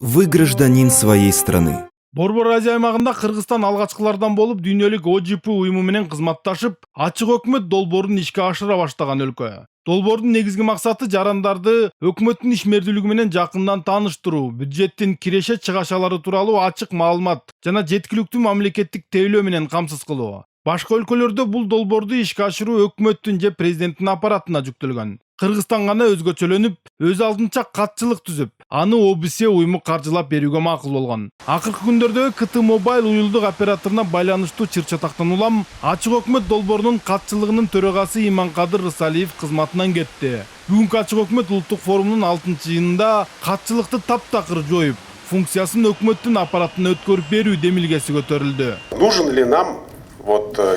Вы гражданин своей страны. Борбор Азия аймагында Кыргызстан алгачкылардан болуп дүйнөлүк ОЖП уюму менен кызматташып, ачык өкмөт долбоорун ишке ашыра баштаган өлкө. Долбоордун негизги максаты жарандарды өкмөттүн ишмердүүлүгү менен жакындан тааныштыруу, бюджеттин киреше чыгашалары тууралуу ачык маалымат жана жеткиликтүү мамлекеттик тейлөө менен камсыз кылуу. Башка өлкөлөрдө бул долбоорду ишке ашыруу өкмөттүн же президенттин аппаратына жүктөлгөн. Кыргызстан гана өзгөчөлөнүп, өз алдынча катчылык түзүп, аны ОБС уюму каржылап берүүгө макул болгон. Акыркы күндөрдө КТ Мобайл уюлдук операторуна байланыштуу чыр-чатактан улам ачык өкмөт долбоорунун катчылыгынын төрагасы Иманкадыр Рысалиев кызматынан кетти. Бүгүнкү ачык өкмөт улуттук форумунун 6-жыйынында катчылыкты таптакыр жоюп, функциясын өкмөттүн аппаратына өткөрүп берүү демилгеси көтөрүлдү. Нужен ли нам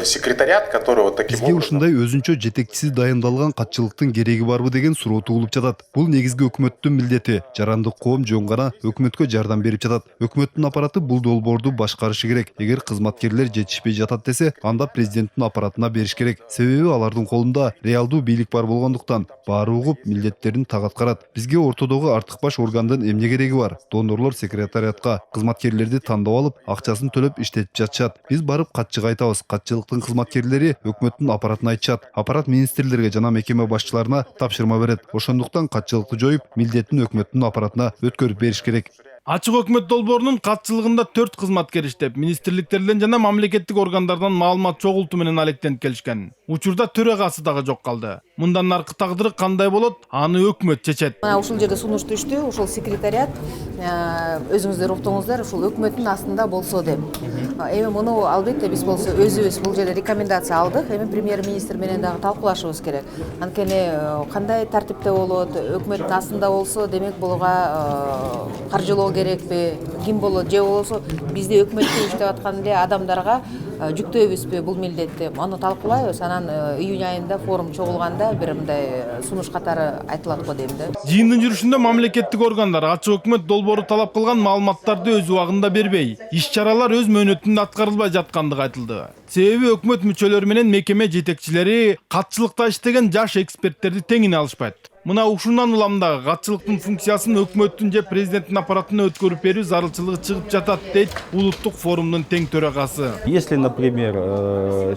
секретариат, который таким бизге образом... ушундай өзүнчө жетекчиси дайындалган катчылыктын кереги барбы деген суроо туулуп жатат. Бул негизги өкмөттүн милдети. Жарандык коом жөн гана өкмөткө жардам берип жатат. Өкмөттүн аппараты бул долбоорду башкарышы керек. Эгер кызматкерлер жетишпей жатат десе, анда президенттин аппаратына бериш керек. Себеби алардын колунда реалдуу бийлик бар болгондуктан баары угуп милдеттерин так аткарат. Бизге ортодогу артык баш органдын эмне кереги бар? Донорлор секретариатка кызматкерлерди тандап алып, акчасын төлөп иштетип жатышат. Биз барып катчыга айтабыз. Катчылыктын кызматкерлери өкмөттүн аппаратына айтышат. Аппарат министрлерге жана мекеме башчыларына тапшырма берет. Ошондуктан катчылыкты жоюп, милдеттин өкмөттүн аппаратына өткөрүп бериш керек. Ачык өкмөт долбоорунун катчылыгында 4 кызматкер иштеп, министрликтерден жана мамлекеттик органдардан маалымат чогултуу менен алектенип келишкен. Учурда төрагасы дагы жок калды. Мындан аркы тагдыры кандай болот, аны өкмөт чечет. Ушул жерде сунуш түштү, ушул секретариат өзүңүздөр уктуңуздар, ушул өкмөттүн астында болсо деп. Эми муну албетте биз болсо өзүбүз бул жерде рекомендация алдык. Эми премьер-министр менен дагы талкуулашыбыз керек. Анткени кандай тартипте болот, өкмөттүн астында болсо, демек буга каржылоо керекпи, ким болот, же болбосо бизде өкмөттө иштеп аткан эле адамдарга жүктөйбүзбү бул милдетти. Аны талкуулайбыз. Анан июнь айында форум чогулганда бир мындай сунуш катары айтылат го дейм да. Жыйындын жүрүшүндө мамлекеттик органдар ачык өкмөт долбоору талап кылган маалыматтарды өз убагында бербей, иш-чаралар өз мөөнөтүндө аткарылбай жаткандыгы айтылды. Себеби өкмөт мүчөлөрү менен мекеме жетекчилери катчылыкта иштеген жаш эксперттерди теңине алышпайт. Мына ушундан улам дагы катчылыктын функциясын өкмөттүн же президенттин аппаратына өткөрүп берүү зарылчылыгы чыгып жатат дейт улуттук форумдун тең төрагасы. Если, например,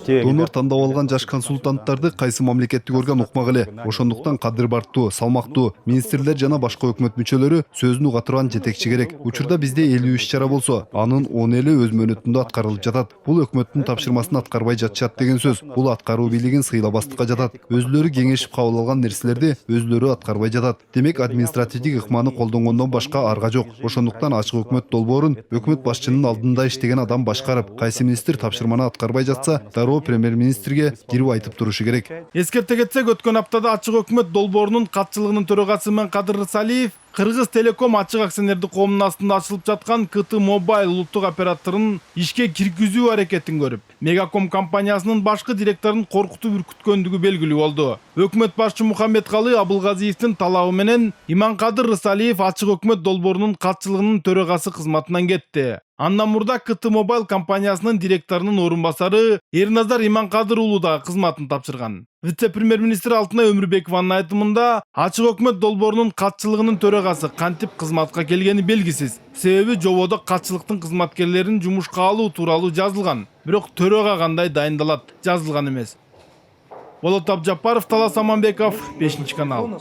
донор тандап алган жаш консультанттарды кайсы мамлекеттик орган укмак эле. Ошондуктан кадыр бартуу, салмактуу министрлер жана башка өкмөт мүчөлөрү сөзүн уга турган жетекчи керек. Учурда бизде 50 иш-чара болсо, анын 10 эле өз мөөнөтүндө аткарылып жатат. Бул өкмөттүн тапшырмасын аткарбай жатышат деген сөз. Бул аткаруу бийлигин сыйлабастыкка жатат. Өзүлөрү кеңешип кабыл алган нерселерди өзүлөрү аткарбай жатат. Демек административдик ыкманы колдонгондон башка арга жок. Ошондуктан ачык өкмөт долбоорун өкмөт башчынын алдында иштеген адам башкарып, кайсы министр тапшырманы аткарбай жатса, дароо премьер-министрге кирип айтып турушу керек. Эскерте кетсек, өткөн аптада ачык өкмөт долбоорунун катчылыгынын төрагасы Иманкадыр Рысалиев Кыргыз Телеком ачык акционердик коомунун астында ачылып жаткан КТ Мобайл улуттук операторунун ишке киргизүү аракетин көрүп, Мегаком компаниясынын башкы директорун коркутуп үркүткөндүгү белгилүү болду. Өкмөт башчы Мухаммедкалы Абылгазиевдин талабы менен Иманкадыр Рысалиев ачык өкмөт долбоорунун катчылыгынын төрагасы кызматынан кетти. Андан мурда КТ Мобайл компаниясынын директорунун орун басары Эрназар Иманкадыр уулу да кызматын тапшырган. Вице-премьер-министр Алтынай Өмүрбекованын айтымында, ачык өкмөт долбоорунун катчылыгынын төрагасы кантип кызматка келгени белгисиз. Себеби жободо катчылыктын кызматкерлерин жумушка алуу тууралуу жазылган, бирок төрага кандай дайындалат жазылган эмес. Болот Абжапаров, Талас Аманбеков, 5 канал.